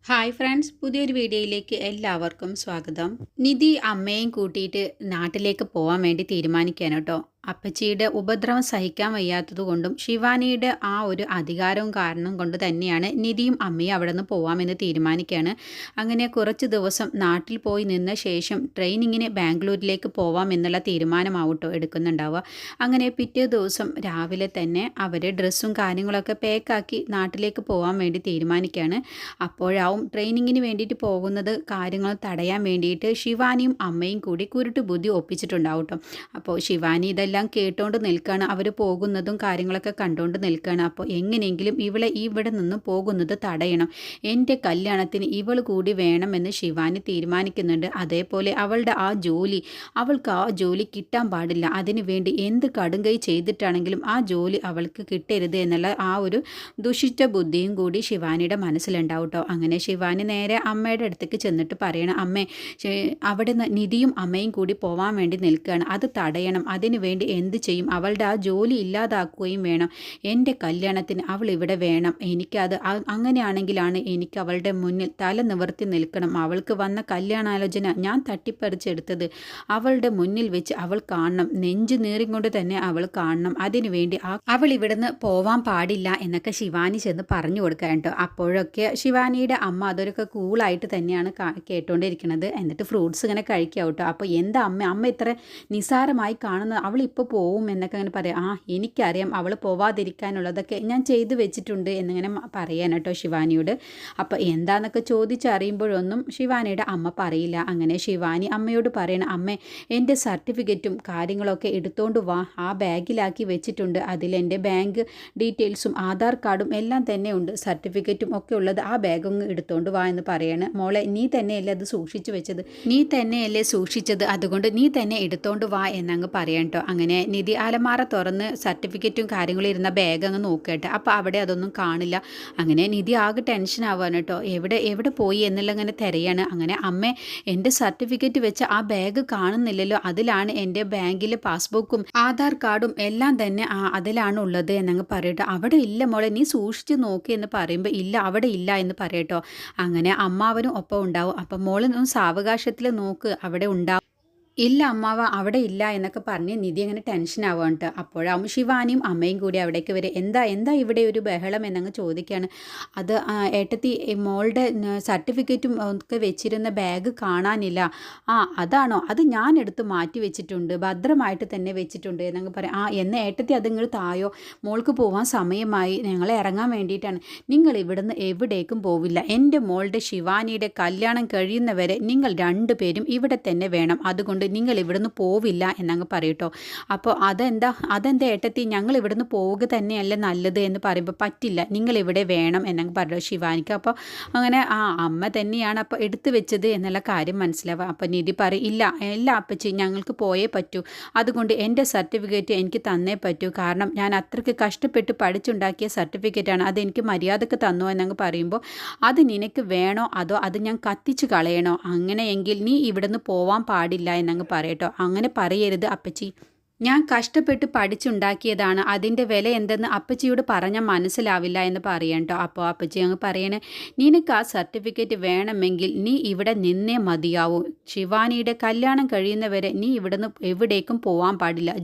Hi friends, പുതിയൊരു വീഡിയോയിലേക്ക് എല്ലാവർക്കും സ്വാഗതം. നിധി അമ്മയും കൂട്ടിയിട്ട് നാട്ടിലേക്ക് പോകാൻ വേണ്ടി തീരുമാനിക്കുകയാണ് കേട്ടോ. അപ്പച്ചിയുടെ ഉപദ്രവം സഹിക്കാൻ വയ്യാത്തതുകൊണ്ടും ശിവാനിയുടെ ആ ഒരു അധികാരവും കാരണം കൊണ്ട് തന്നെയാണ് നിധിയും അമ്മയും അവിടെ നിന്ന് പോവാമെന്ന് തീരുമാനിക്കുകയാണ്. അങ്ങനെ കുറച്ച് ദിവസം നാട്ടിൽ പോയി നിന്ന ശേഷം ട്രെയിനിങ്ങിന് ബാംഗ്ലൂരിലേക്ക് പോവാം എന്നുള്ള തീരുമാനമാവട്ടോ എടുക്കുന്നുണ്ടാവുക. അങ്ങനെ പിറ്റേ ദിവസം രാവിലെ തന്നെ അവർ ഡ്രസ്സും കാര്യങ്ങളൊക്കെ പാക്കാക്കി നാട്ടിലേക്ക് പോകാൻ വേണ്ടി തീരുമാനിക്കുകയാണ്. അപ്പോഴാവും ട്രെയിനിങ്ങിന് വേണ്ടിയിട്ട് പോകുന്നത് കാര്യങ്ങൾ തടയാൻ വേണ്ടിയിട്ട് ശിവാനിയും അമ്മയും കൂടി കുരുട്ട് ബുദ്ധി ഒപ്പിച്ചിട്ടുണ്ടാവും കേട്ടോ. അപ്പോൾ ശിവാനി ഇതെല്ലാം കേട്ടോണ്ട് നിൽക്കുകയാണ്. അവർ പോകുന്നതും കാര്യങ്ങളൊക്കെ കണ്ടുകൊണ്ട് നിൽക്കുകയാണ്. അപ്പോൾ എങ്ങനെയെങ്കിലും ഇവിടെ നിന്ന് പോകുന്നത് തടയണം, എൻ്റെ കല്യാണത്തിന് ഇവൾ കൂടി വേണമെന്ന് ശിവാനി തീരുമാനിക്കുന്നുണ്ട്. അതേപോലെ അവളുടെ അവൾക്ക് ആ ജോലി കിട്ടാൻ പാടില്ല. അതിനു വേണ്ടി എന്ത് കടുങ്കൈ ചെയ്തിട്ടാണെങ്കിലും ആ ജോലി അവൾക്ക് കിട്ടരുത് എന്നുള്ള ആ ഒരു ദുഷിച്ച ബുദ്ധിയും കൂടി ശിവാനിയുടെ മനസ്സിലുണ്ടാവും കേട്ടോ. അങ്ങനെ ശിവാനി നേരെ അമ്മയുടെ അടുത്തേക്ക് ചെന്നിട്ട് പറയണം, അമ്മേ അവിടെ നിധിയും അമ്മയും കൂടി പോവാൻ വേണ്ടി നിൽക്കുകയാണ്, അത് തടയണം. അതിനു വേണ്ടി എന്ത് ചെയ്യും? അവളുടെ ആ ജോലി ഇല്ലാതാക്കുകയും വേണം. എൻ്റെ കല്യാണത്തിന് അവൾ ഇവിടെ വേണം. എനിക്കത് അങ്ങനെയാണെങ്കിലാണ് എനിക്ക് അവളുടെ മുന്നിൽ തല നിവർത്തി നിൽക്കണം. അവൾക്ക് വന്ന കല്യാണാലോചന ഞാൻ തട്ടിപ്പറിച്ചെടുത്തത് അവളുടെ മുന്നിൽ വെച്ച് അവൾ കാണണം. നെഞ്ചു നീറിക്കൊണ്ട് തന്നെ അവൾ കാണണം. അതിനു വേണ്ടി അവൾ ഇവിടുന്ന് പോവാൻ പാടില്ല എന്നൊക്കെ ശിവാനി ചെന്ന് പറഞ്ഞു കൊടുക്കാൻ കേട്ടോ. അപ്പോഴൊക്കെ ശിവാനിയുടെ അമ്മ അതൊക്കെ കൂളായിട്ട് തന്നെയാണ് കേട്ടോണ്ടിരിക്കുന്നത്. എന്നിട്ട് ഫ്രൂട്ട്സ് ഇങ്ങനെ കഴിക്കുക കേട്ടോ. അപ്പോൾ എന്താ അമ്മ ഇത്ര നിസാരമായി കാണുന്നത്? അവൾ ഇപ്പോൾ പോവും എന്നൊക്കെ അങ്ങനെ പറയാം. എനിക്കറിയാം അവൾ പോവാതിരിക്കാനുള്ളതൊക്കെ ഞാൻ ചെയ്തു വെച്ചിട്ടുണ്ട് എന്നിങ്ങനെ പറയാൻ കേട്ടോ ശിവാനിയോട്. അപ്പോൾ എന്താണെന്നൊക്കെ ചോദിച്ചറിയുമ്പോഴൊന്നും ശിവാനിയുടെ അമ്മ പറയില്ല. അങ്ങനെ ശിവാനി അമ്മയോട് പറയണം, അമ്മേ എൻ്റെ സർട്ടിഫിക്കറ്റും കാര്യങ്ങളൊക്കെ എടുത്തോണ്ട് വാ, ആ ബാഗിലാക്കി വെച്ചിട്ടുണ്ട്. അതിലെൻ്റെ ബാങ്ക് ഡീറ്റെയിൽസും ആധാർ കാർഡും എല്ലാം തന്നെ ഉണ്ട്, സർട്ടിഫിക്കറ്റും ഒക്കെ ഉള്ളത് ആ ബാഗൊന്ന് എടുത്തോണ്ട് വാ എന്ന് പറയാണ്. മോളെ, നീ തന്നെയല്ലേ അത് സൂക്ഷിച്ചു വെച്ചത്, നീ തന്നെയല്ലേ സൂക്ഷിച്ചത്, അതുകൊണ്ട് നീ തന്നെ എടുത്തോണ്ട് വാ എന്നങ്ങ് പറയാം കേട്ടോ. അങ്ങനെ നിധി അലമാര തുറന്ന് സർട്ടിഫിക്കറ്റും കാര്യങ്ങളും ഇരുന്ന ബാഗ് അങ്ങ് നോക്കട്ടെ. അപ്പോൾ അവിടെ അതൊന്നും കാണില്ല. അങ്ങനെ നിധി ആകെ ടെൻഷൻ ആവാണ് കേട്ടോ. എവിടെ പോയി എന്നുള്ള അങ്ങനെ തിരയാണ്. അങ്ങനെ അമ്മേ, എൻ്റെ സർട്ടിഫിക്കറ്റ് വെച്ച് ആ ബാഗ് കാണുന്നില്ലല്ലോ, അതിലാണ് എൻ്റെ ബാങ്കിലെ പാസ്ബുക്കും ആധാർ കാർഡും എല്ലാം തന്നെ അതിലാണ് ഉള്ളത് എന്നങ്ങ് പറയട്ടോ. അവിടെ ഇല്ല മോളെ, നീ സൂക്ഷിച്ച് നോക്കി എന്ന് പറയുമ്പോൾ ഇല്ല, അവിടെ ഇല്ല എന്ന് പറയട്ടോ. അങ്ങനെ അമ്മാവനും ഒപ്പം ഉണ്ടാവും. അപ്പം മോളൊന്നും സാവകാശത്തിൽ നോക്ക്, അവിടെ ഉണ്ടാവും. ഇല്ല അമ്മാവ, അവിടെ ഇല്ല എന്നൊക്കെ പറഞ്ഞ് നിധി അങ്ങനെ ടെൻഷൻ ആവാണ്ട്. അപ്പോഴാവും ശിവാനിയും അമ്മയും കൂടി അവിടേക്ക് വരെ. എന്താ ഇവിടെ ഒരു ബഹളം എന്നങ്ങ് ചോദിക്കുകയാണ്. അത് ഏട്ടത്തി, മോളുടെ സർട്ടിഫിക്കറ്റും ഒക്കെ വെച്ചിരുന്ന ബാഗ് കാണാനില്ല. അതാണോ? അത് ഞാൻ എടുത്ത് മാറ്റി വെച്ചിട്ടുണ്ട്, ഭദ്രമായിട്ട് തന്നെ വെച്ചിട്ടുണ്ട് എന്നങ്ങ് പറയാം. എന്ന ഏട്ടത്തി അതിങ്ങൾ തായോ, മോൾക്ക് പോകാൻ സമയമായി, ഞങ്ങൾ ഇറങ്ങാൻ വേണ്ടിയിട്ടാണ്. നിങ്ങൾ ഇവിടുന്ന് എവിടേക്കും പോവില്ല. എൻ്റെ മോളുടെ ശിവാനിയുടെ കല്യാണം കഴിയുന്നവരെ നിങ്ങൾ രണ്ടുപേരും ഇവിടെ തന്നെ വേണം. അതുകൊണ്ട് നിങ്ങൾ ഇവിടുന്ന് പോവില്ല എന്നങ്ങ് പറയട്ടോ. അപ്പോൾ അതെന്താ ഏട്ടത്തി, ഞങ്ങൾ ഇവിടുന്ന് പോവുക തന്നെയല്ലേ നല്ലത് എന്ന് പറയുമ്പോൾ പറ്റില്ല, നിങ്ങൾ ഇവിടെ വേണം എന്നങ്ങ് പറയോ ശിവാനിക്ക്. അപ്പോൾ അങ്ങനെ അമ്മ തന്നെയാണ് അപ്പോൾ എടുത്തു വെച്ചത് എന്നുള്ള കാര്യം മനസ്സിലാവുക. അപ്പോൾ നിധി പറയും, ഇല്ല അപ്പച്ചി, ഞങ്ങൾക്ക് പോയേ പറ്റൂ, അതുകൊണ്ട് എൻ്റെ സർട്ടിഫിക്കറ്റ് എനിക്ക് തന്നേ പറ്റൂ, കാരണം ഞാൻ അത്രയ്ക്ക് കഷ്ടപ്പെട്ട് പഠിച്ചുണ്ടാക്കിയ സർട്ടിഫിക്കറ്റാണ്, അതെനിക്ക് മര്യാദക്ക് തന്നോ എന്നങ്ങ് പറയുമ്പോൾ അത് നിനക്ക് വേണോ അതോ അത് ഞാൻ കത്തിച്ച് കളയണോ? അങ്ങനെയെങ്കിൽ നീ ഇവിടുന്ന് പോവാൻ പാടില്ല എന്നങ്ങ് പറയട്ടോ. അങ്ങനെ പറയരുത് അപ്പച്ചി, ഞാൻ കഷ്ടപ്പെട്ട് പഠിച്ചുണ്ടാക്കിയതാണ്, അതിൻ്റെ വില എന്തെന്ന് അപ്പച്ചിയോട് പറഞ്ഞാൽ മനസ്സിലാവില്ല എന്ന് പറയട്ടോ. അപ്പോൾ അപ്പച്ചി അങ്ങ് പറയണേ, നിനക്ക് ആ സർട്ടിഫിക്കറ്റ് വേണമെങ്കിൽ നീ ഇവിടെ നിന്നേ മതിയാവൂ. ശിവാനിയുടെ കല്യാണം കഴിയുന്നവരെ നീ ഇവിടുന്ന് എവിടേക്കും പോവാൻ പാടില്ല,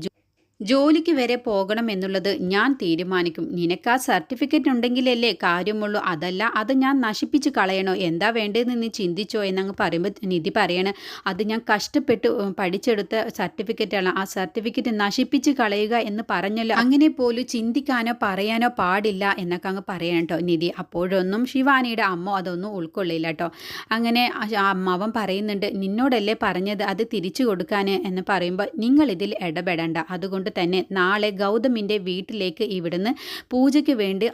ജോലിക്ക് വരെ പോകണം എന്നുള്ളത് ഞാൻ തീരുമാനിക്കും. നിനക്ക് ആ സർട്ടിഫിക്കറ്റ് ഉണ്ടെങ്കിലല്ലേ കാര്യമുള്ളൂ, അതല്ല അത് ഞാൻ നശിപ്പിച്ച് കളയണോ, എന്താ വേണ്ടതെന്ന് നീ ചിന്തിച്ചോ എന്നങ്ങ് പറയുമ്പോൾ നിധി പറയണ, അത് ഞാൻ കഷ്ടപ്പെട്ട് പഠിച്ചെടുത്ത സർട്ടിഫിക്കറ്റാണ്, ആ സർട്ടിഫിക്കറ്റ് നശിപ്പിച്ച് കളയുക എന്ന് പറഞ്ഞല്ലോ, അങ്ങനെ പോലും ചിന്തിക്കാനോ പറയാനോ പാടില്ല എന്നൊക്കെ അങ്ങ് പറയണം കേട്ടോ നിധി. അപ്പോഴൊന്നും ശിവാനിയുടെ അമ്മ അതൊന്നും ഉൾക്കൊള്ളില്ല കേട്ടോ. അങ്ങനെ അമ്മാവൻ പറയുന്നുണ്ട്, നിന്നോടല്ലേ പറഞ്ഞത് അത് തിരിച്ചു കൊടുക്കാൻ എന്ന് പറയുമ്പോൾ നിങ്ങൾ ഇതിൽ ഇടപെടണ്ട, അതുകൊണ്ട് തന്നെ നാളെ ഗൗതമിൻ്റെ വീട്ടിലേക്ക് ഇവിടുന്ന് പൂജയ്ക്ക് വേണ്ടി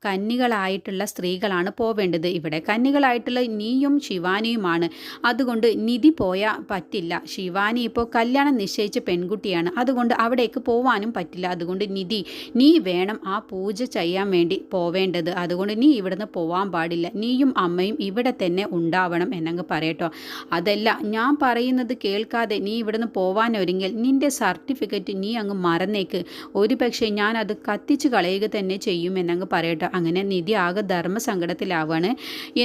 കന്യകളായിട്ടുള്ള സ്ത്രീകളാണ് പോവേണ്ടത്. ഇവിടെ കന്യകളായിട്ടുള്ള നീയും ശിവാനിയുമാണ്, അതുകൊണ്ട് നിധി പോയാൽ പറ്റില്ല. ശിവാനി ഇപ്പോൾ കല്യാണം നിശ്ചയിച്ച പെൺകുട്ടിയാണ്, അതുകൊണ്ട് അവിടേക്ക് പോവാനും പറ്റില്ല. അതുകൊണ്ട് നിധി, നീ വേണം ആ പൂജ ചെയ്യാൻ വേണ്ടി പോവേണ്ടത്, അതുകൊണ്ട് നീ ഇവിടുന്ന് പോവാൻ പാടില്ല, നീയും അമ്മയും ഇവിടെ തന്നെ ഉണ്ടാവണം എന്നങ്ങ് പറയട്ടോ. അതല്ല, ഞാൻ പറയുന്നത് കേൾക്കാതെ നീ ഇവിടുന്ന് പോവാനൊരുങ്ങിയാൽ നിൻ്റെ സർട്ടിഫിക്കറ്റ് നീ അങ്ങ് മറന്നേക്ക്, ഒരു പക്ഷേ ഞാനത് കത്തിച്ച് കളയുക തന്നെ ചെയ്യുമെന്നങ്ങ് പറയട്ടോ. അങ്ങനെ നിധി ആകെ ധർമ്മസങ്കടത്തിലാവാണ്.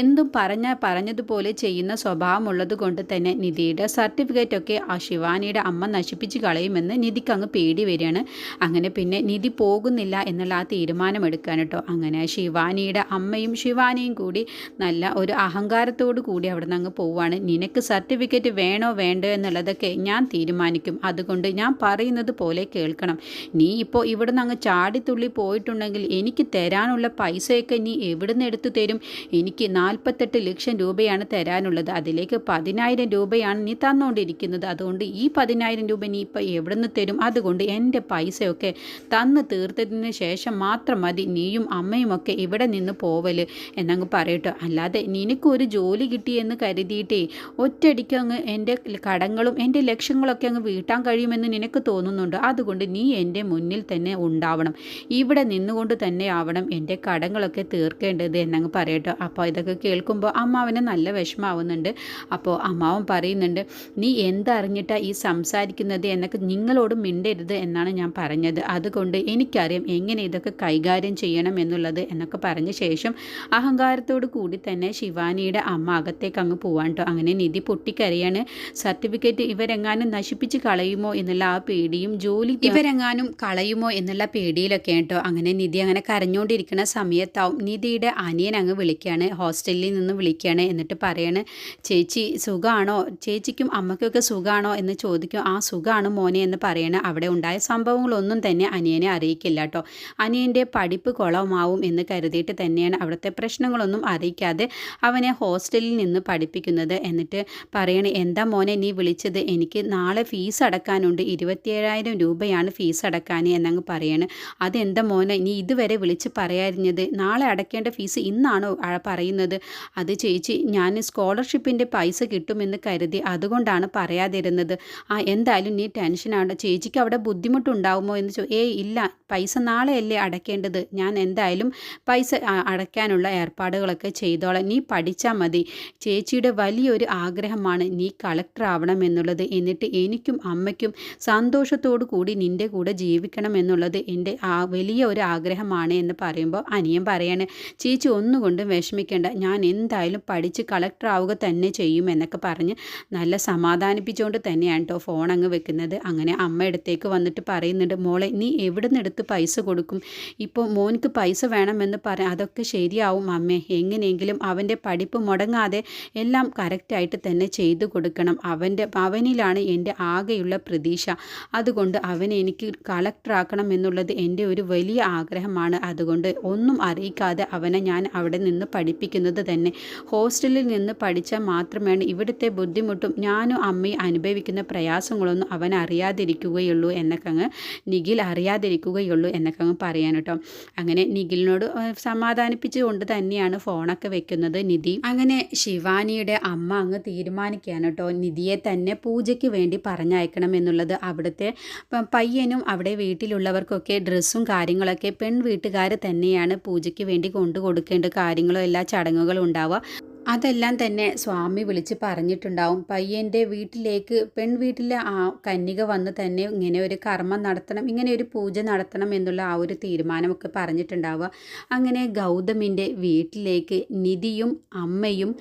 എന്തും പറഞ്ഞതുപോലെ ചെയ്യുന്ന സ്വഭാവമുള്ളത് കൊണ്ട് തന്നെ നിധിയുടെ സർട്ടിഫിക്കറ്റൊക്കെ ആ ശിവാനിയുടെ അമ്മ നശിപ്പിച്ച് കളയുമെന്ന് നിധിക്ക് അങ്ങ് പേടി വരികയാണ്. അങ്ങനെ പിന്നെ നിധി പോകുന്നില്ല എന്നുള്ള ആ തീരുമാനമെടുക്കാൻ കേട്ടോ. അങ്ങനെ ശിവാനിയുടെ അമ്മയും ശിവാനിയും കൂടി നല്ല ഒരു അഹങ്കാരത്തോടു കൂടി അവിടെ നിന്ന് അങ്ങ് പോവുകയാണ്. നിനക്ക് സർട്ടിഫിക്കറ്റ് വേണോ വേണ്ടോ എന്നുള്ളതൊക്കെ ഞാൻ തീരുമാനിക്കും, അതുകൊണ്ട് ഞാൻ പറയുന്നത് പോലെ കേൾക്കണം. നീ ഇപ്പോൾ ഇവിടെ നിന്ന് അങ്ങ് ചാടിത്തുള്ളി പോയിട്ടുണ്ടെങ്കിൽ എനിക്ക് തരാനുള്ള പൈസയൊക്കെ നീ എവിടെ നിന്ന് എടുത്തു തരും? എനിക്ക് 48 ലക്ഷം രൂപയാണ് തരാനുള്ളത്, അതിലേക്ക് 10,000 രൂപയാണ് നീ തന്നുകൊണ്ടിരിക്കുന്നത്. അതുകൊണ്ട് ഈ 10,000 രൂപ നീ ഇപ്പോൾ എവിടെ നിന്ന് തരും? അതുകൊണ്ട് എൻ്റെ പൈസയൊക്കെ തന്ന് തീർത്തതിന് ശേഷം മാത്രം മതി നീയും അമ്മയും ഒക്കെ ഇവിടെ നിന്ന് പോവല് എന്നങ്ങ് പറയട്ടോ. അല്ലാതെ നിനക്കൊരു ജോലി കിട്ടിയെന്ന് കരുതിയിട്ടേ ഒറ്റയടിക്ക് അങ്ങ് എൻ്റെ കടങ്ങളും എൻ്റെ ലക്ഷ്യങ്ങളൊക്കെ അങ്ങ് വീട്ടാൻ കഴിയുമെന്ന് നിനക്ക് തോന്നുന്നുണ്ട്. അതുകൊണ്ട് നീ എൻ്റെ മുന്നിൽ തന്നെ ഉണ്ടാവണം, ഇവിടെ നിന്നുകൊണ്ട് തന്നെ ആവണം എൻ്റെ കടങ്ങളൊക്കെ തീർക്കേണ്ടത് എന്നങ്ങ് പറയട്ടോ. അപ്പോൾ ഇതൊക്കെ കേൾക്കുമ്പോൾ അമ്മാവന് നല്ല വിഷമാവുന്നുണ്ട്. അപ്പോൾ അമ്മാവൻ പറയുന്നുണ്ട്, നീ എന്തറിഞ്ഞിട്ടാ ഈ സംസാരിക്കുന്നത് എന്നൊക്കെ നിങ്ങളോട് മിണ്ടരുത് എന്നാണ് ഞാൻ പറഞ്ഞത്, അതുകൊണ്ട് എനിക്കറിയാം എങ്ങനെ ഇതൊക്കെ കൈകാര്യം ചെയ്യണം എന്നുള്ളത് എന്നൊക്കെ പറഞ്ഞ ശേഷം അഹങ്കാരത്തോടു കൂടി തന്നെ ശിവാനിയുടെ അമ്മ അകത്തേക്ക് അങ്ങ് പോവാൻ കേട്ടോ. അങ്ങനെ നിധി പൊട്ടിക്കരയാണ്. സർട്ടിഫിക്കറ്റ് ഇവരെങ്ങാനും നശിപ്പിച്ച് കളയുമോ എന്നുള്ള ആ പേടിയും ജോലി ഇവരെങ്ങാനും കളയുമോ എന്നുള്ള പേടിയിലൊക്കെ കേട്ടോ. അങ്ങനെ നിധി അങ്ങനെ കരഞ്ഞുകൊണ്ടിരിക്കുന്ന സമയത്താവും നിധിയുടെ അനിയൻ അങ്ങ് വിളിക്കുകയാണ്, ഹോസ്റ്റലിൽ നിന്ന് വിളിക്കുകയാണ്. എന്നിട്ട് പറയാണ്, ചേച്ചി സുഖമാണോ, ചേച്ചിക്കും അമ്മയ്ക്കൊക്കെ സുഖമാണോ എന്ന് ചോദിക്കും. ആ സുഖമാണ് മോനെ എന്ന് പറയണ. അവിടെ ഉണ്ടായ സംഭവങ്ങളൊന്നും തന്നെ അനിയനെ അറിയിക്കില്ല കേട്ടോ. അനിയൻ്റെ പഠിപ്പ് കുളമാവും എന്ന് കരുതിയിട്ട് തന്നെയാണ് അവിടുത്തെ പ്രശ്നങ്ങളൊന്നും അറിയിക്കാതെ അവനെ ഹോസ്റ്റലിൽ നിന്ന് പഠിപ്പിക്കുന്നത്. എന്നിട്ട് പറയണേ, എന്താ മോനെ നീ വിളിച്ചത്? എനിക്ക് നാളെ ഫീസ് അടക്കാനുണ്ട്, 27,000 രൂപയാണ് ഫീസ് അടക്കാൻ എന്നങ്ങ് പറയാണ്. അതെന്താ മോനെ നീ ഇതുവരെ വിളിച്ച് പറയാതിരുന്നത്? നാളെ അടയ്ക്കേണ്ട ഫീസ് ഇന്നാണോ പറയുന്നത്? അത് ചേച്ചി ഞാൻ സ്കോളർഷിപ്പിൻ്റെ പൈസ കിട്ടുമെന്ന് കരുതി അതുകൊണ്ടാണ് പറയാതിരുന്നത്. എന്തായാലും നീ ടെൻഷനാണ്, ചേച്ചിക്ക് അവിടെ ബുദ്ധിമുട്ടുണ്ടാവുമോ എന്ന് ഇല്ല, പൈസ നാളെയല്ലേ അടയ്ക്കേണ്ടത്, ഞാൻ എന്തായാലും പൈസ അടയ്ക്കാനുള്ള ഏർപ്പാടുകളൊക്കെ ചെയ്തോളാം, നീ പഠിച്ചാൽ മതി. ചേച്ചിയുടെ വലിയൊരു ആഗ്രഹമാണ് നീ കളക്ടർ ആവണം എന്നുള്ളത്, എന്നിട്ട് എനിക്കും അമ്മയ്ക്കും സന്തോഷത്തോടു കൂടി നിൻ്റെ കൂടെ ജീവിക്കണം എന്നുള്ളത് എൻ്റെ വലിയ ഒരു ആഗ്രഹമാണ് എന്ന് പറയുമ്പോൾ അനിയൻ പറയാണ്, ചേച്ചി ഒന്നുകൊണ്ടും വിഷമിക്കേണ്ട, ഞാൻ എന്തായാലും പഠിച്ച് കളക്ടർ ആവുക തന്നെ ചെയ്യും എന്നൊക്കെ പറഞ്ഞ് നല്ല സമാധാനിപ്പിച്ചുകൊണ്ട് തന്നെയാണ് കേട്ടോ ഫോൺ അങ്ങ് വെക്കുന്നത്. അങ്ങനെ അമ്മ അടുത്തേക്ക് വന്നിട്ട് പറയുന്നുണ്ട്, മോളെ നീ എവിടെ നിന്ന് എടുത്ത് പൈസ കൊടുക്കും? ഇപ്പോൾ മോനിക്ക് പൈസ വേണമെന്ന് പറയാം, അതൊക്കെ ശരിയാവും അമ്മേ, എങ്ങനെയെങ്കിലും അവൻ്റെ പഠിപ്പ് മുടങ്ങാതെ എല്ലാം കറക്റ്റായിട്ട് തന്നെ ചെയ്തു കൊടുക്കണം. അവനിലാണ് എൻ്റെ ആകെയുള്ള പ്രതീക്ഷ, അതുകൊണ്ട് അവനെ എനിക്ക് കളക്ടറാക്കണം എന്നുള്ളത് എൻ്റെ ഒരു വലിയ ആഗ്രഹമാണ്. അതുകൊണ്ട് ഒന്നും അറിയിക്കാതെ അവനെ ഞാൻ അവിടെ നിന്ന് പഠിപ്പിക്കുന്നത് തന്നെ. ഹോസ്റ്റലിൽ നിന്ന് പഠിച്ചാൽ മാത്രമാണ് ഇവിടുത്തെ ബുദ്ധിമുട്ടും ഞാനും അമ്മയും അനുഭവിക്കുന്ന പ്രയാസങ്ങളൊന്നും അവൻ അറിയാതിരിക്കുകയുള്ളൂ എന്നൊക്കെ അങ്ങ് നിഖിൽ അറിയാതിരിക്കുകയുള്ളൂ എന്നൊക്കെ അങ്ങ് പറയാൻ കേട്ടോ. അങ്ങനെ നിഖിലിനോട് സമാധാനിപ്പിച്ചുകൊണ്ട് തന്നെയാണ് ഫോണൊക്കെ വെക്കുന്നത് നിധി. അങ്ങനെ ശിവാനിയുടെ അമ്മ അങ്ങ് തീരുമാനിക്കുകയാണ് കേട്ടോ, നിധിയെ തന്നെ പൂജയ്ക്ക് വേണ്ടി പറഞ്ഞയക്കണം എന്നുള്ളത്. അവിടുത്തെ പയ്യനും അവിടെ വീട്ടിലുള്ളവർക്കൊക്കെ ഡ്രസ്സും കാര്യങ്ങളൊക്കെ പെൺ വീട്ടുകാർ തന്നെയാണ് പൂജയ്ക്ക് വേണ്ടി കൊണ്ടു കൊടുക്കേണ്ട കാര്യങ്ങളും എല്ലാ ചടങ്ങുകളും ഉണ്ടാവുക. അതെല്ലാം തന്നെ സ്വാമി വിളിച്ച് പറഞ്ഞിട്ടുണ്ടാവും. പയ്യൻ്റെ വീട്ടിലേക്ക് പെൺവീട്ടിലെ ആ കന്യക വന്ന് തന്നെ ഇങ്ങനെ ഒരു കർമ്മം നടത്തണം, ഇങ്ങനെ ഒരു പൂജ നടത്തണം എന്നുള്ള ആ ഒരു തീരുമാനമൊക്കെ പറഞ്ഞിട്ടുണ്ടാവുക. അങ്ങനെ ഗൗതമിൻ്റെ വീട്ടിലേക്ക് നിധിയും അമ്മയും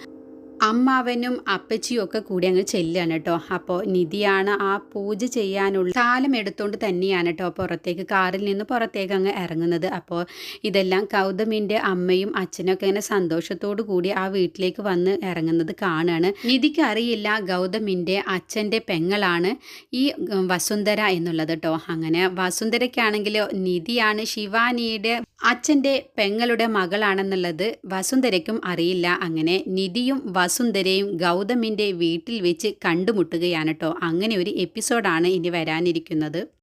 അമ്മാവനും അപ്പച്ചിയും ഒക്കെ കൂടി അങ്ങ് ചെല്ലുകയാണ് കേട്ടോ. അപ്പോൾ നിധിയാണ് ആ പൂജ ചെയ്യാനുള്ള കാലം എടുത്തുകൊണ്ട് തന്നെയാണ് കേട്ടോ പുറത്തേക്ക് കാറിൽ നിന്ന് പുറത്തേക്ക് അങ്ങ് ഇറങ്ങുന്നത്. അപ്പോൾ ഇതെല്ലാം ഗൗതമിൻ്റെ അമ്മയും അച്ഛനൊക്കെ ഇങ്ങനെ സന്തോഷത്തോടു കൂടി ആ വീട്ടിലേക്ക് വന്ന് ഇറങ്ങുന്നത് കാണുകയാണ്. നിധിക്ക് അറിയില്ല ഗൗതമിൻ്റെ അച്ഛൻ്റെ പെങ്ങളാണ് ഈ വസുന്ധര എന്നുള്ളത് കേട്ടോ. അങ്ങനെ വസുന്ധരയ്ക്കാണെങ്കിൽ നിധിയാണ് ശിവാനിയുടെ അച്ഛൻ്റെ പെങ്ങളുടെ മകളാണെന്നുള്ളത് വസുന്ധരയ്ക്കും അറിയില്ല. അങ്ങനെ നിധിയും വസുന്ധരയും ഗൗതമിൻ്റെ വീട്ടിൽ വെച്ച് കണ്ടുമുട്ടുകയാണ് കേട്ടോ. അങ്ങനെ ഒരു എപ്പിസോഡാണ് ഇനി വരാനിരിക്കുന്നത്.